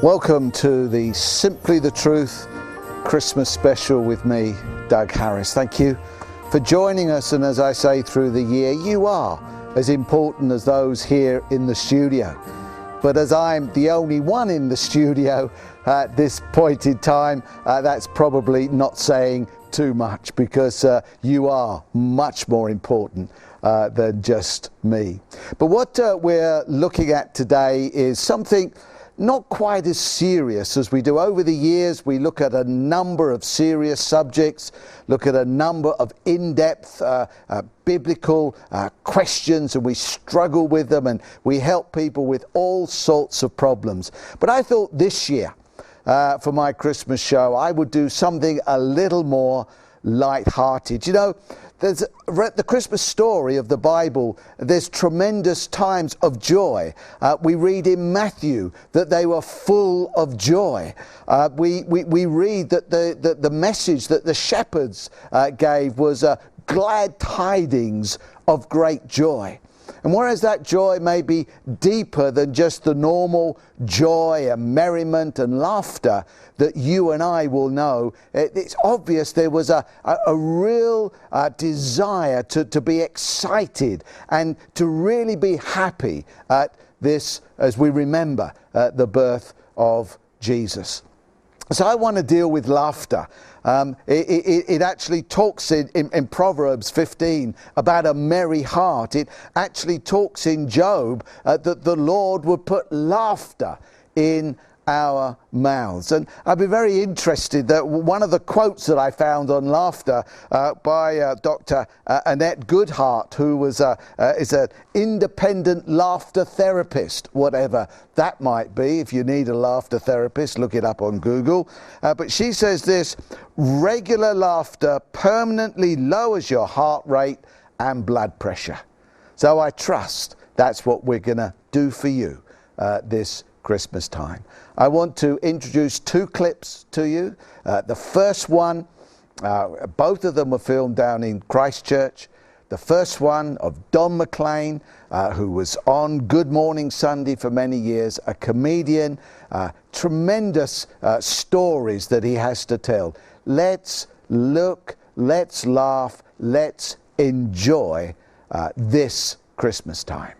Welcome to the Simply the Truth Christmas special with me, Doug Harris. Thank you for joining us, and as I say through the year, you are as important as those here in the studio. But as I'm the only one in the studio at this point in time, that's probably not saying too much, because you are much more important than just me. But what we're looking at today is something not quite as serious as we do. Over the years, we look at a number of serious subjects, look at a number of in-depth biblical questions, and we struggle with them, and we help people with all sorts of problems. But I thought this year, for my Christmas show, I would do something a little more light-hearted. You know, there's the Christmas story of the Bible. There's tremendous times of joy. We read in Matthew that they were full of joy. We read that the message that the shepherds gave was glad tidings of great joy. And whereas that joy may be deeper than just the normal joy and merriment and laughter that you and I will know, it's obvious there was a real desire to be excited and to really be happy at this as we remember the birth of Jesus. So I want to deal with laughter. It actually talks in Proverbs 15 about a merry heart. It actually talks in Job that the Lord would put laughter in our mouths. And I'd be very interested that one of the quotes that I found on laughter by Dr. Annette Goodhart, who is an independent laughter therapist, whatever that might be. If you need a laughter therapist, look it up on Google. But she says this: regular laughter permanently lowers your heart rate and blood pressure. So I trust that's what we're going to do for you this Christmas time. I want to introduce two clips to you. The first one, both of them were filmed down in Christchurch. The first one of Don McClean, who was on Good Morning Sunday for many years, a comedian, tremendous stories that he has to tell. Let's look, let's laugh, let's enjoy this Christmas time.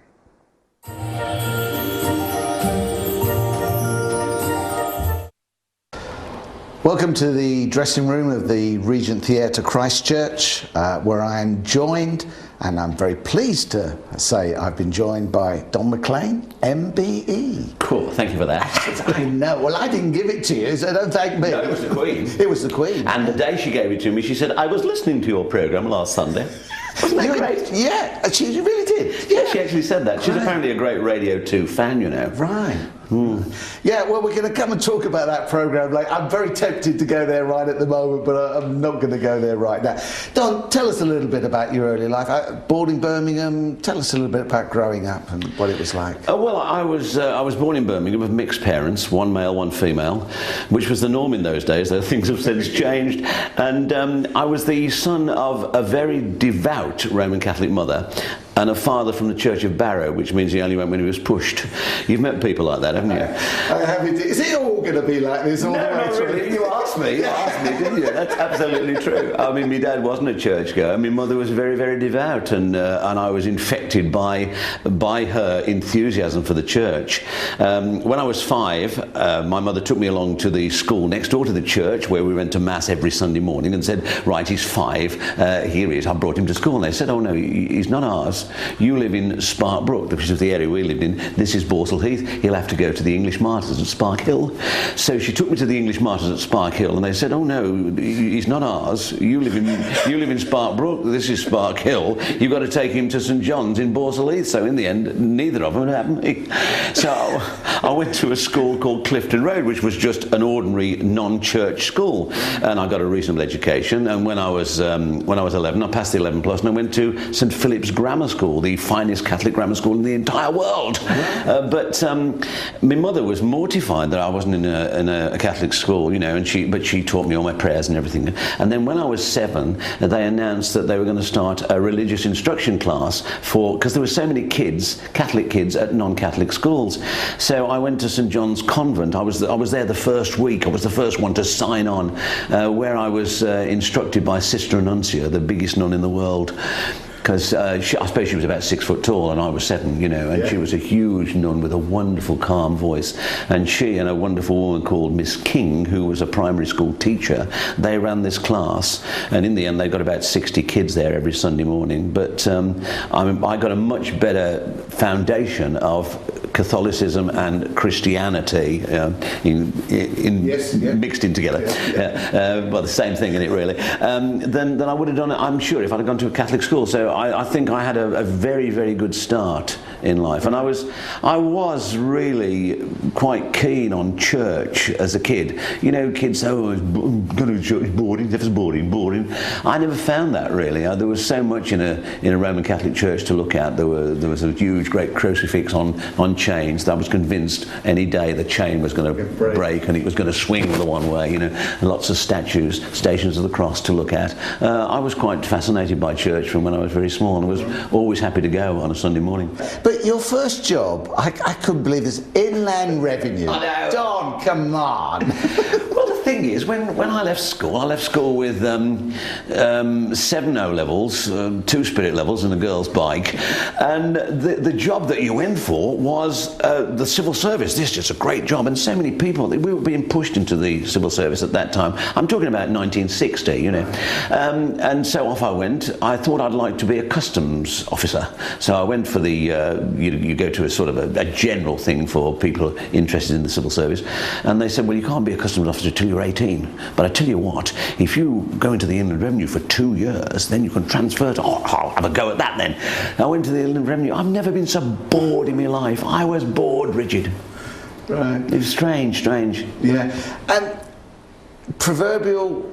Welcome to the dressing room of the Regent Theatre Christchurch, where I am joined, and I'm very pleased to say I've been joined by Don McClean, MBE. Cool, thank you for that. I know, well, I didn't give it to you, so don't thank me. No, it was the Queen. It was the Queen. And the day she gave it to me, she said, I was listening to your programme last Sunday. Wasn't that great? Yeah, she really did. Yeah, she actually said that. She's apparently a great Radio 2 fan, you know. Right. Yeah, well, we're going to come and talk about that programme later. I'm very tempted to go there right at the moment, but I'm not going to go there right now. Don, tell us a little bit about your early life. Born in Birmingham, tell us a little bit about growing up and what it was like. Well, I was born in Birmingham with mixed parents, one male, one female, which was the norm in those days, though things have since changed. And I was the son of a very devout Roman Catholic mother and a father from the Church of Barrow, which means he only went when he was pushed. You've met people like that, haven't you? I have indeed. Is it all going to be like this all the way through? Really. You asked me, didn't you? That's absolutely true. I mean, my dad wasn't a churchgoer. My mother was very, very devout, and I was infected by her enthusiasm for the church. When I was 5, my mother took me along to the school next door to the church, where we went to Mass every Sunday morning, and said, right, he's 5, here he is, I brought him to school. And they said, oh no, he's not ours. You live in Spark Brook, which is the area we lived in. This is Borsall Heath. He'll have to go to the English Martyrs at Spark Hill. So she took me to the English Martyrs at Spark Hill, and they said, oh no, he's not ours. You live in Spark Brook. This is Spark Hill. You've got to take him to St John's in Borsall Heath. So in the end, neither of them would have me. So I went to a school called Clifton Road, which was just an ordinary non-church school, and I got a reasonable education. And when I was 11, I passed the 11 plus, and I went to St Philip's Grammar school, the finest Catholic grammar school in the entire world. But my mother was mortified that I wasn't in a Catholic school, you know, but she taught me all my prayers and everything. And then when I was 7, they announced that they were going to start a religious instruction class because there were so many kids, Catholic kids, at non-Catholic schools. So I went to St John's Convent. I was there the first week. I was the first one to sign on, where I was instructed by Sister Annuncia, the biggest nun in the world. Because I suppose she was about 6 foot tall and I was 7, you know, and she was a huge nun with a wonderful calm voice. And she and a wonderful woman called Miss King, who was a primary school teacher, they ran this class, and in the end they got about 60 kids there every Sunday morning. But I got a much better foundation of Catholicism and Christianity mixed in together. Well, the same thing in it really. Then I would have done it, I'm sure, if I'd have gone to a Catholic school. So I think I had a very, very good start in life, and I was really quite keen on church as a kid. You know, kids say, "Oh, going to church is boring. It's boring." I never found that really. There was so much in a Roman Catholic church to look at. There was a huge, great crucifix on chains. I was convinced any day the chain was going to break and it was going to swing the one way. You know, and lots of statues, Stations of the Cross to look at. I was quite fascinated by church from when I was very small, and was always happy to go on a Sunday morning. But your first job, I couldn't believe this, Inland Revenue. I know. Don, come on. Well, the thing is, when I left school with 7 O-levels, 2 spirit levels and a girl's bike, and the job that you went for was the civil service. This is just a great job, and so many people, we were being pushed into the civil service at that time. I'm talking about 1960, you know. And so off I went. I thought I'd like to be a customs officer. So I went for the, you go to a sort of a general thing for people interested in the civil service. And they said, well, you can't be a customs officer till you're 18. But I tell you what, if you go into the Inland Revenue for 2 years, then you can transfer to, I'll have a go at that then. I went to the Inland Revenue. I've never been so bored in my life. I was bored, rigid. Right. It was strange. Yeah. And proverbial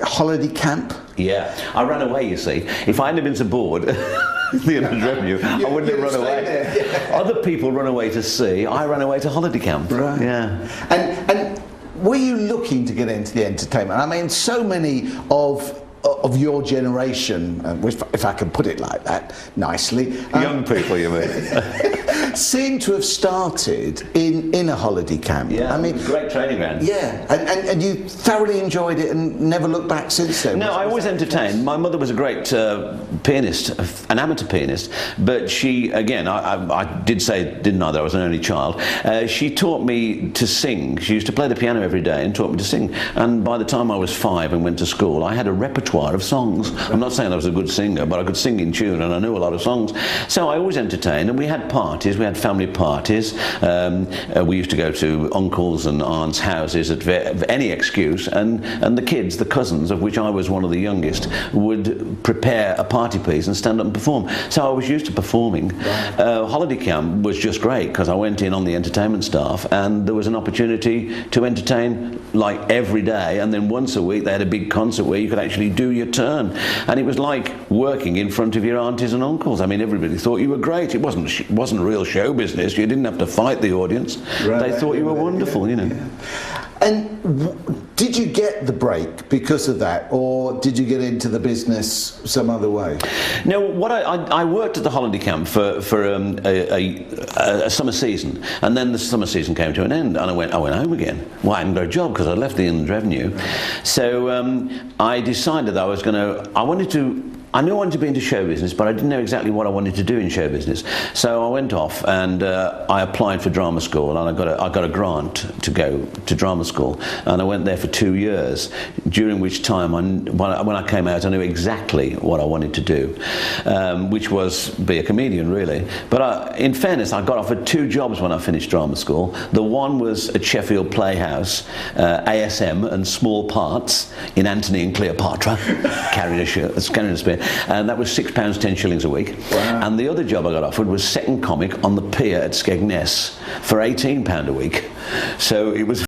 holiday camp? Yeah, I ran away, you see. If I hadn't been so bored, the Inland Revenue, I wouldn't have run away. Yeah. Other people run away to sea, I ran away to holiday camp. Right. Yeah. And were you looking to get into the entertainment? I mean, so many of your generation, if I can put it like that nicely, young people, you mean? seem to have started in a holiday camp. Yeah, I mean, great training ground. Yeah, and you thoroughly enjoyed it and never looked back since then. No, I was entertained. My mother was a great pianist, an amateur pianist, but she, again, I did say, didn't I, that I was an only child. She taught me to sing. She used to play the piano every day and taught me to sing. And by the time I was 5 and went to school, I had a repertoire of songs. I'm not saying I was a good singer, but I could sing in tune and I knew a lot of songs. So I was entertained, and we had parties. We had family parties. We used to go to uncles and aunts' houses at any excuse, and the kids, the cousins, of which I was one of the youngest, would prepare a party piece and stand up and perform. So I was used to performing. Holiday camp was just great because I went in on the entertainment staff, and there was an opportunity to entertain like every day, and then once a week they had a big concert where you could actually do your turn, and it was like working in front of your aunties and uncles. I mean, everybody thought you were great. It wasn't real show business. You didn't have to fight the audience. Right. They thought you were wonderful, you know. Yeah. And did you get the break because of that, or did you get into the business some other way? No, what I worked at the holiday camp for a summer season, and then the summer season came to an end, and I went home again. Well, I hadn't got a job because I left the Inland Revenue. So I decided that I knew I wanted to be into show business, but I didn't know exactly what I wanted to do in show business. So I went off and I applied for drama school, and I got a grant to go to drama school, and I went there for 2 years, during which time, when I came out, I knew exactly what I wanted to do, which was be a comedian, really. But in fairness, I got offered 2 jobs when I finished drama school. The one was at Sheffield Playhouse, ASM and small parts in Antony and Cleopatra, carrying a spear. And that was £6, 10 shillings a week. Wow. And the other job I got offered was second comic on the pier at Skegness for £18 a week. So it was